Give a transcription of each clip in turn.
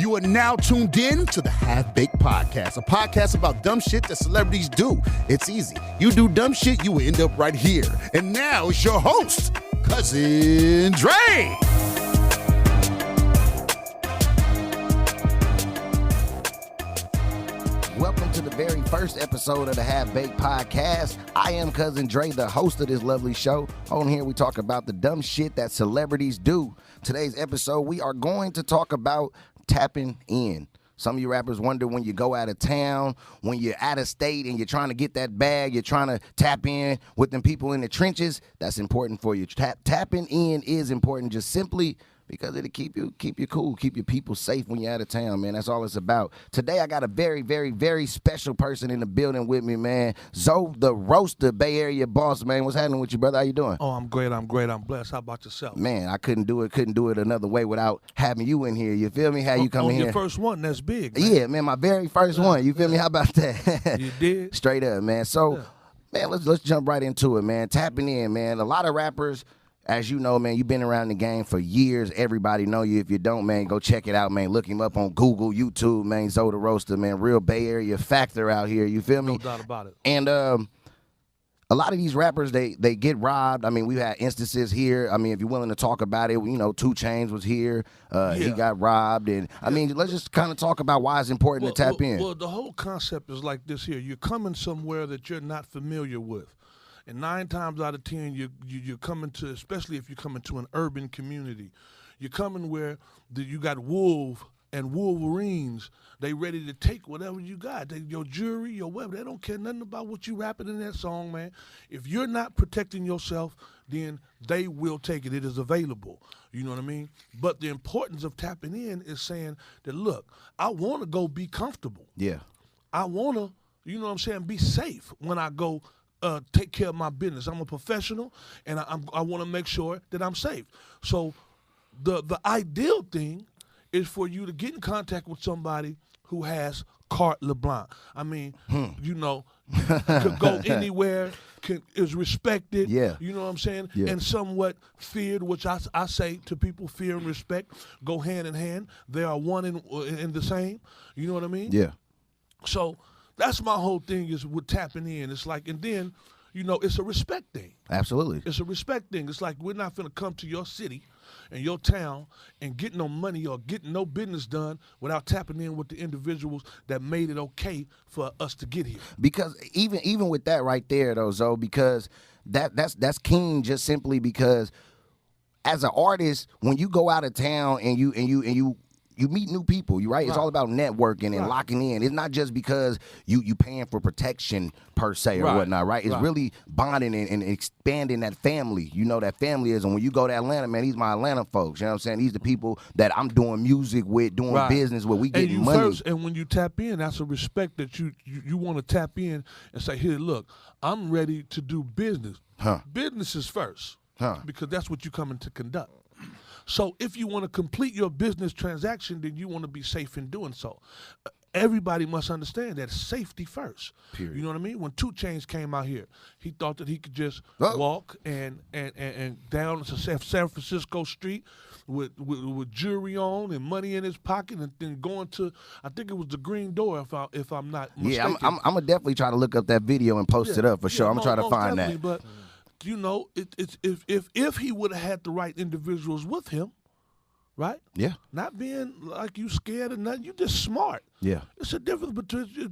You are now tuned in to the Half Baked Podcast, a podcast about dumb shit that celebrities do. It's easy. You do dumb shit, you will end up right here. And now it's your host, Cuzzin Dre. Welcome to the very first episode of the Half Baked Podcast. I am Cuzzin Dre, the host of this lovely show. On here, we talk about the dumb shit that celebrities do. Today's episode, we are going to talk about tapping in. Some of you rappers wonder when you go out of town, when you're out of state and you're trying to get that bag, you're trying to tap in with them people in the trenches. That's important for you. Tapping in is important just simply because it'll keep you cool, keep your people safe when you're out of town, man. That's all it's about. Today, I got a very, very, very special person in the building with me, man. Zoe The Roasta, Bay Area boss, man. What's happening with you, brother? How you doing? Oh, I'm great. I'm blessed. How about yourself? Man, I couldn't do it another way without having you in here. You feel me? How you come in here? Your first one, that's big, man. Yeah, man, my very first one. You feel me? How about that? You did? Straight up, man. So, man, let's jump right into it, man. Tapping in, man. A lot of rappers, as you know, man, you've been around the game for years. Everybody know you. If you don't, man, go check it out, man. Look him up on Google, YouTube, man. Zoe The Roasta, man. Real Bay Area factor out here. You feel me? No doubt about it. And a lot of these rappers, they get robbed. I mean, we've had instances here. I mean, if you're willing to talk about it, you know, 2 Chainz was here. He got robbed. And, I mean, let's just kind of talk about why it's important to tap in. Well, the whole concept is like this here. You're coming somewhere that you're not familiar with. And 9 times out of 10, you're coming to, especially if you're coming to an urban community, you're coming where you got wolves and wolverines. They ready to take whatever you got. Your jewelry, your weapon. They don't care nothing about what you rapping in that song, man. If you're not protecting yourself, then they will take it. It is available. You know what I mean? But the importance of tapping in is saying that, look, I want to go be comfortable. Yeah. I want to, you know what I'm saying, be safe when I go take care of my business. I'm a professional, and I want to make sure that I'm safe. So the ideal thing is for you to get in contact with somebody who has carte blanche. I mean, you know, could go anywhere, is respected, yeah. You know what I'm saying, yeah. And somewhat feared, which I say to people, fear and respect go hand in hand. They are one in the same. You know what I mean? Yeah. So that's my whole thing is with tapping in. It's like, and then, you know, it's a respect thing. Absolutely. It's a respect thing. It's like we're not going to come to your city and your town and get no money or get no business done without tapping in with the individuals that made it okay for us to get here. Because even with that right there, though, Zoe, because that's keen just simply because as an artist, when you go out of town and you meet new people, right? Right. It's all about networking and locking in. It's not just because you paying for protection per se or whatnot, right? It's really bonding and expanding that family. You know, that family is, and when you go to Atlanta, man, these my Atlanta folks. You know what I'm saying? These the people that I'm doing music with, doing business with. We getting money. And when you tap in, that's a respect that you want to tap in and say, here, look, I'm ready to do business. Business is first, because that's what you're coming to conduct. So if you want to complete your business transaction, then you want to be safe in doing so. Everybody must understand that safety first. Period. You know what I mean? When 2 Chainz came out here, he thought that he could just walk and down to San Francisco street with jewelry on and money in his pocket, and then going to, I think it was the Green Door, if I'm not mistaken. Yeah, I'm gonna definitely try to look up that video and post it up for sure. I'm gonna try to find that. But you know, it's if he would have had the right individuals with him, right? Yeah. Not being like you scared or nothing. You just smart. Yeah. It's a difference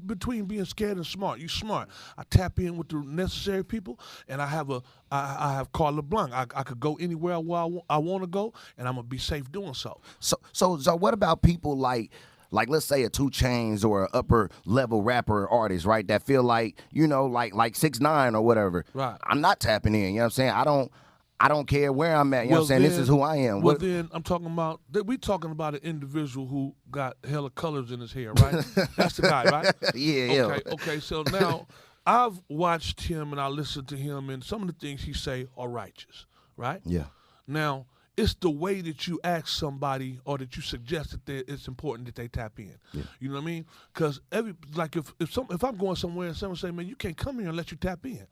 between being scared and smart. You smart. I tap in with the necessary people, and I have carte blanche. I could go anywhere where I want to go, and I'm gonna be safe doing so. So what about people like let's say a 2 Chainz or an upper level rapper or artist, right? That feel like, you know, like 6ix9ine or whatever. Right. I'm not tapping in. You know what I'm saying? I don't care where I'm at. You know what I'm saying? This is who I am. Well, then I'm talking about, we talking about an individual who got hella colors in his hair, right? That's the guy, right? Yeah. Okay. So now I've watched him and I listened to him, and some of the things he say are righteous, right? Yeah. Now, it's the way that you ask somebody or that you suggest that it's important that they tap in. Yeah. You know what I mean? Because if I'm going somewhere and someone say, man, you can't come here unless you tap in.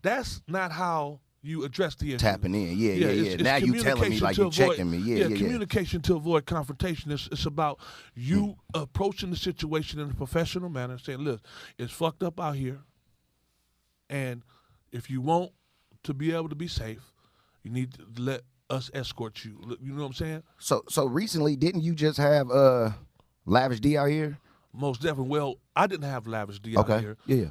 That's not how you address the issue. Tapping in, yeah. It's Now you telling me like you checking me, yeah. Communication to avoid confrontation. It's about you approaching the situation in a professional manner, saying, "Look, it's fucked up out here, and if you want to be able to be safe, you need to let us escort you." You know what I'm saying? So recently, didn't you just have Lavish D out here? Most definitely. Well, I didn't have Lavish D out here. Yeah.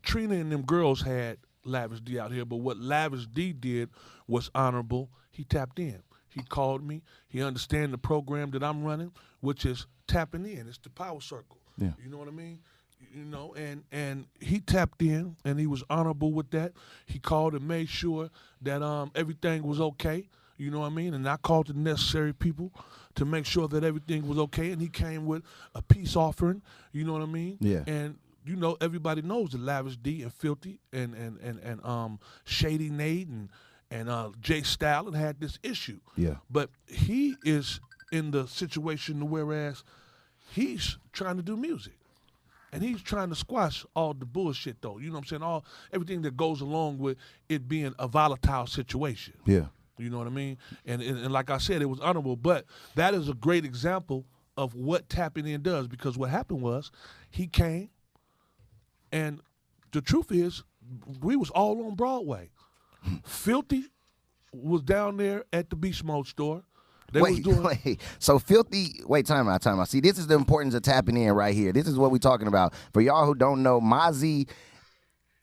Trina and them girls had Lavish D out here, but what Lavish D did was honorable. He tapped in. He called me. He understand the program that I'm running, which is tapping in. It's the power circle. Yeah. You know what I mean? And he tapped in, and he was honorable with that. He called and made sure that everything was okay. You know what I mean? And I called the necessary people to make sure that everything was okay. And he came with a peace offering. You know what I mean? Yeah. And everybody knows that Lavish D and Filthy and Shady Nate and Jay Stalin had this issue. Yeah. But he is in the situation whereas he's trying to do music. And he's trying to squash all the bullshit though. You know what I'm saying? Everything that goes along with it being a volatile situation. Yeah. You know what I mean? And like I said, it was honorable. But that is a great example of what tapping in does, because what happened was he came, and the truth is we was all on Broadway. Filthy was down there at the Beast Mode store. Wait. So Filthy, time out. See, this is the importance of tapping in right here. This is what we're talking about. For y'all who don't know, Mozzie,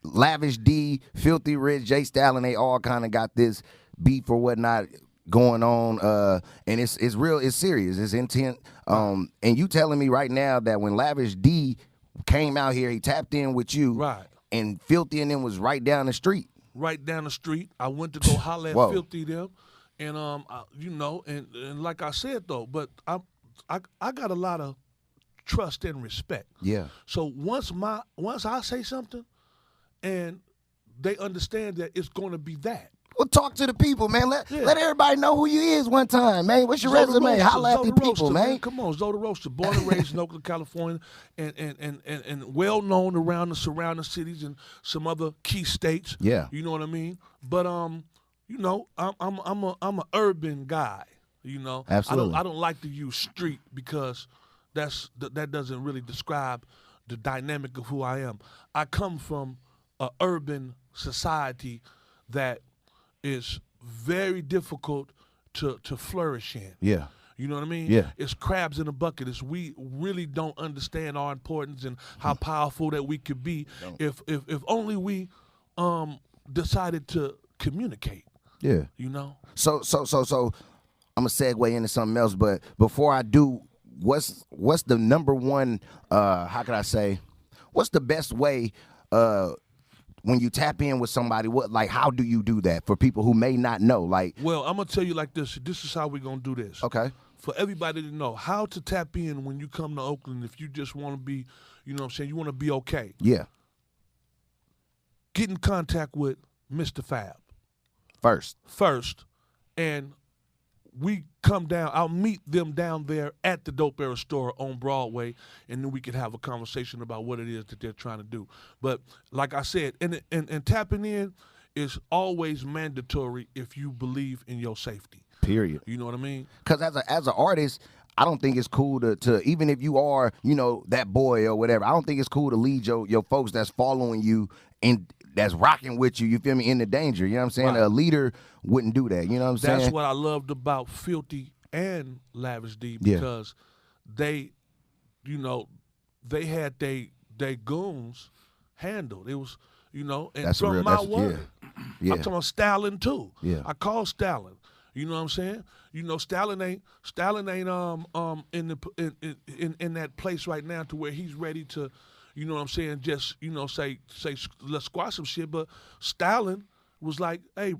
Lavish D, Filthy Rich, Jay Stalin, they all kind of got this beef or whatnot going on, and it's real, it's serious, it's intent. And you telling me right now that when Lavish D came out here, he tapped in with you, right? And Filthy and them was right down the street. Right down the street. I went to go holler at Filthy them, and and like I said though, but I got a lot of trust and respect. Yeah. So once I say something, and they understand that it's going to be that. Well, talk to the people, man. Let everybody know who you is one time, man. What's your Zoe resume? Holla at the people, Roasta, man. Come on, Zoe The Roasta, born and raised in Oakland, California, and well known around the surrounding cities and some other key states. Yeah, you know what I mean. But I'm an urban guy. You know, absolutely. I don't like to use street because that doesn't really describe the dynamic of who I am. I come from an urban society that is very difficult to flourish in. Yeah. You know what I mean? Yeah. It's crabs in a bucket. We really don't understand our importance and how powerful that we could be if only we decided to communicate. Yeah. You know? So I'm gonna segue into something else, but before I do, what's the number one how could I say, what's the best way when you tap in with somebody, how do you do that for people who may not know? Well, I'm gonna tell you like this. This is how we're gonna do this. Okay. For everybody to know how to tap in when you come to Oakland, if you just want to be, you know what I'm saying, you want to be okay. Yeah. Get in contact with Mr. Fab. First, and we come down. I'll meet them down there at the Dope Era store on Broadway, and then we can have a conversation about what it is that they're trying to do. But like I said, and tapping in is always mandatory if you believe in your safety. Period. You know what I mean? Because as an artist, I don't think it's cool to even if you are, that boy or whatever, I don't think it's cool to lead your folks that's following you and that's rocking with you, feel me, in the danger. You know what I'm saying? Right. A leader wouldn't do that. You know what I'm saying? That's what I loved about Filthy and Lavish D, because they had they goons handled. It was, and that's from real, my word. Yeah. I'm talking about Stalin too. Yeah. I call Stalin. You know what I'm saying? Stalin ain't in that place right now to where he's ready to, you know what I'm saying, just, say let's squash some shit. But Stalin was like, hey,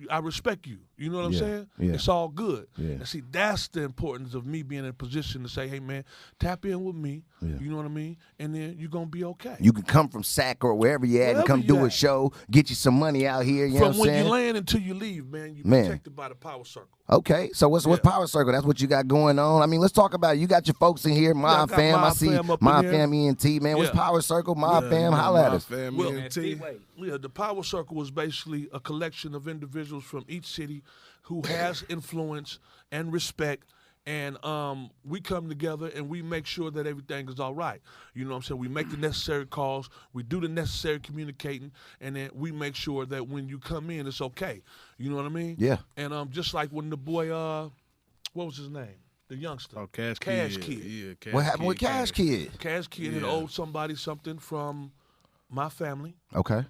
I respect you. You know what I'm saying? Yeah. It's all good. Yeah. And see, that's the importance of me being in a position to say, hey, man, tap in with me. Yeah. You know what I mean? And then you're going to be okay. You can come from SAC or wherever you at and come do a show, get you some money out here. You know what I'm saying? From when you land until you leave, man, you're protected by the power circle. Okay, so what's Power Circle? That's what you got going on. I mean, let's talk about it. You got your folks in here, Mob Fam. I see Mob Fam ENT, man. What's Power Circle? Mob Fam, holla at us. Mob Fam ENT. Yeah, the Power Circle was basically a collection of individuals from each city who has influence and respect. And we come together and we make sure that everything is all right. You know what I'm saying? We make the necessary calls, we do the necessary communicating, and then we make sure that when you come in, it's okay. You know what I mean? Yeah. And just like when the boy, what was his name? The youngster. Oh, Cash Kid. Yeah, Cash What happened Kid, with Cash Kid? Cash Kid had owed somebody something from my family. Okay.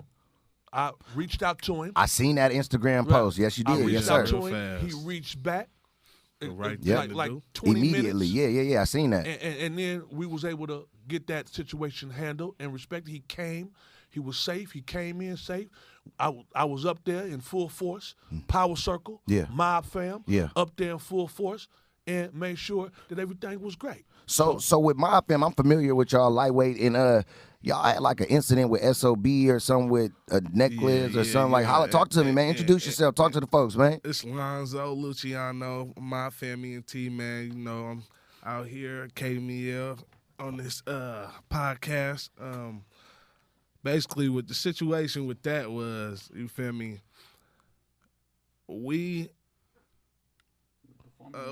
I reached out to him. I seen that Instagram post. Yes, you I did. reached Yes, out sir. to him. He Fast. reached back. Right like 20 Immediately. minutes. Yeah. I seen that. And then we was able to get that situation handled and respected. He came. He was safe. He came in safe. I was up there in full force. Power Circle. Yeah. Mob Fam. Yeah. Up there in full force and made sure that everything was great. So with my fam, I'm familiar with y'all lightweight, and y'all had like an incident with SOB or something with a necklace or something like. Holla, talk to me, man. Introduce yourself. Talk to the folks, man. It's Lonzo, Luciano, my family and T, man. You know, I'm out here at KMEL on this podcast. Basically, what the situation with that was, you feel me? We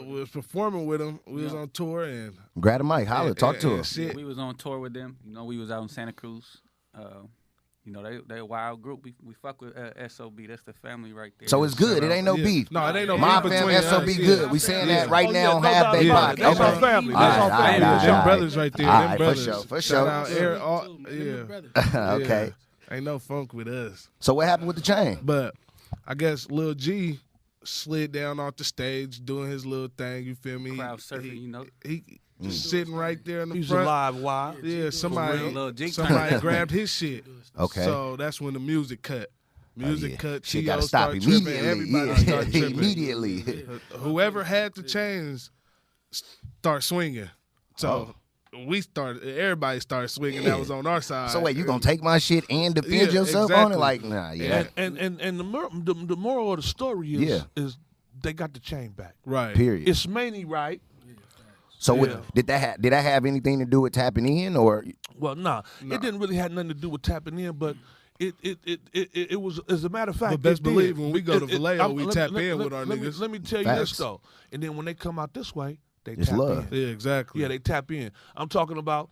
was performing with them. We was on tour and Grab the mic. Holla. Talk to us. shit. We was on tour with them. You know, we was out in Santa Cruz. You know, they a wild group. We fuck with SOB. That's the family right there. So it's good. It ain't no Yeah. beef. No, it ain't no My beef fam, between SOB us. good. We saying that right now on no Half doubt Baked about it. Podcast. That's our family. All That's our right, family. all right, Them all right. brothers right there. All Them right, brothers. for Shout sure. out Okay. Yeah. Ain't no funk with us. So what happened with the chain? But I guess Lil G slid down off the stage doing his little thing. You feel me? Crowd surfing, you know. He just sitting right there in the He's front. alive, wild. Yeah, somebody Lil G somebody grabbed his shit. Okay. So that's when the music cut. Music Yeah. cut. Shit T.O. gotta stop started tripping. immediately. Everybody Yeah. started tripping. Immediately. Whoever had the chains start swinging. So everybody started swinging. That was on our side. So wait, you gonna take my shit and defend Yeah, yourself on it? exactly. Like, nah, yeah. And the moral of the story is they got the chain back. Right. Period. It's mainly right. So Yeah. did that have anything to do with tapping in, or Well, nah, it didn't really have nothing to do with tapping in, but it was, as a matter of fact. But best it did. believe when we go to Vallejo, we let- tap let- in let- with our let me- niggas. Let me tell you Facts. this though, and then when they come out this way, they It's tap love. in. Yeah, exactly. Yeah, they tap in. I'm talking about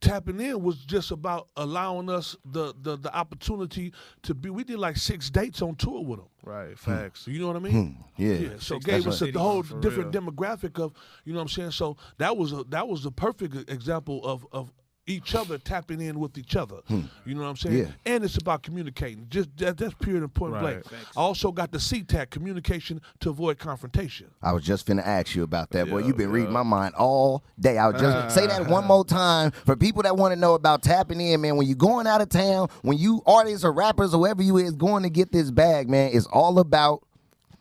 tapping in was just about allowing us the opportunity to be. We did like 6 dates on tour with them. Right. Facts. You know what I mean? yeah. So it gave us right. the whole For different real. demographic of, you know what I'm saying? So that was a perfect example of each other tapping in with each other. You know what I'm saying? Yeah. And it's about communicating. Just that's period and point blank. Right. I also got the CTAC, communication to avoid confrontation. I was just finna ask you about that, boy. Yeah, You've been reading yeah. my mind all day. I was just say that one more time for people that want to know about tapping in, man. When you're going out of town, when you artists or rappers, or whoever you is going to get this bag, man, it's all about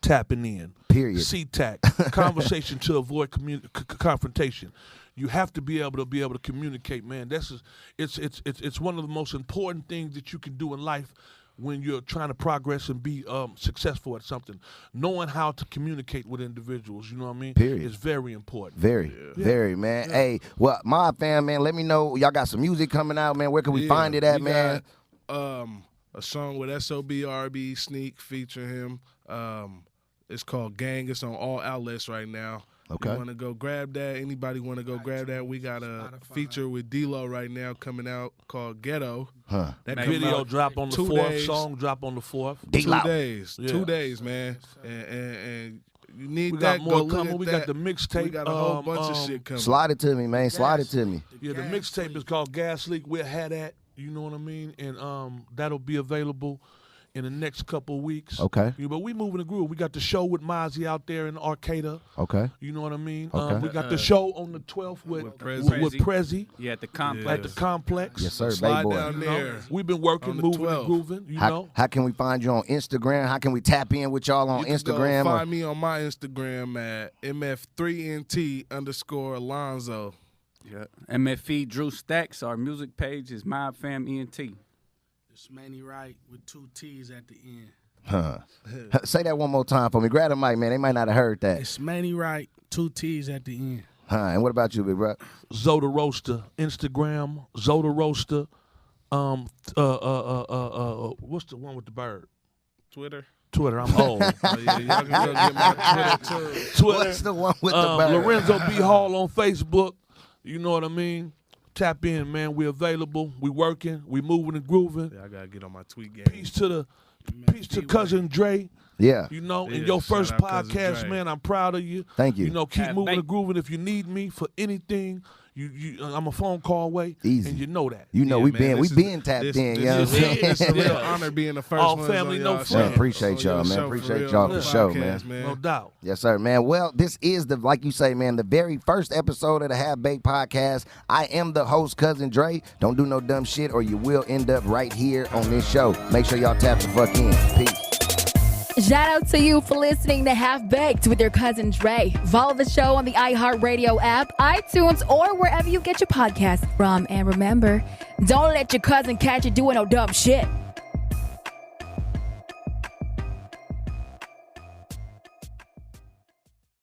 Tapping in. Period. CTAC, conversation to avoid confrontation. You have to be able to communicate, man. It's one of the most important things that you can do in life when you're trying to progress and be successful at something. Knowing how to communicate with individuals, you know what I mean? Period. Is very important. Very, man. Hey, well, my fam, man, let me know. Y'all got some music coming out, man. Where can we find it at, we man? got, a song with SOBRB Sneak featuring him. It's called Gang. It's on all outlets right now. Okay. You want to go grab that? Anybody want to go grab that? We got a feature with D-Lo right now coming out called Ghetto. Huh. That That come video out drop on the 2 4th, days. song drop on the 4th. 2 D-Lo. days. Yeah. 2 days, man. And you need We that. got Go more look coming. at We that. got the mixtape. We got a whole bunch of shit coming. Slide it to me, man. Slide it to me. Yeah, the mixtape is called Gas Leak. We'll have that, you know what I mean? And that'll be available in the next couple of weeks. Okay. But we moving the groove. We got the show with Mozzie out there in Arcata. Okay. You know what I mean? Okay. We got the show on the 12th with Prezi. Prezi Yeah, at the complex. at the complex. Yes, sir, Slide baby boy. down You know, there. we've been working, on the moving, 12th. and grooving. You How, know, how can we find you on Instagram? How can we tap in with y'all on You can Instagram? Go or- find me on my Instagram at mf3nt_Alonzo. Yeah. MFE Drew Stacks. Our music page is Mob Fam ENT. It's Manny Wright with 2 T's at the end. Huh. Say that one more time for me. Grab the mic, man. They might not have heard that. It's Manny Wright, 2 T's at the end. Huh. And what about you, big bro? Zoe The Roasta, Instagram, Zoe The Roasta. What's the one with the bird? Twitter. I'm old. Oh, yeah, y'all can go get my Twitter too. Twitter. What's the one with the bird? Lorenzo B. Hall on Facebook. You know what I mean? Tap in, man. We available. We working. We moving and grooving. Yeah, I gotta get on my tweet game. Peace to Cuzzin Dre. Yeah. You know, in Yeah, your shout first out Cuzzin podcast, Dre. man, I'm proud of you. Thank you. You know, keep Yeah, moving thank- and grooving. If you need me for anything, I'm a phone call away. Easy. And you know that. You know, Yeah, we man, been tapped in. You know what I'm saying? It's a real Yeah. honor being the first All ones family, on no y'all friends. show. Man, appreciate On y'all, your man. show, Appreciate real, y'all on for the sure, podcast, No doubt. Yes, sir, man. Well, this is like you say, man, the very first episode of the Half Baked Podcast. I am the host, Cuzzin Dre. Don't do no dumb shit or you will end up right here on this show. Make sure y'all tap the fuck in. Peace. Shout out to you for listening to Half Baked with your cousin Dre. Follow the show on the iHeartRadio app, iTunes, or wherever you get your podcasts from. And remember, don't let your cousin catch you doing no dumb shit.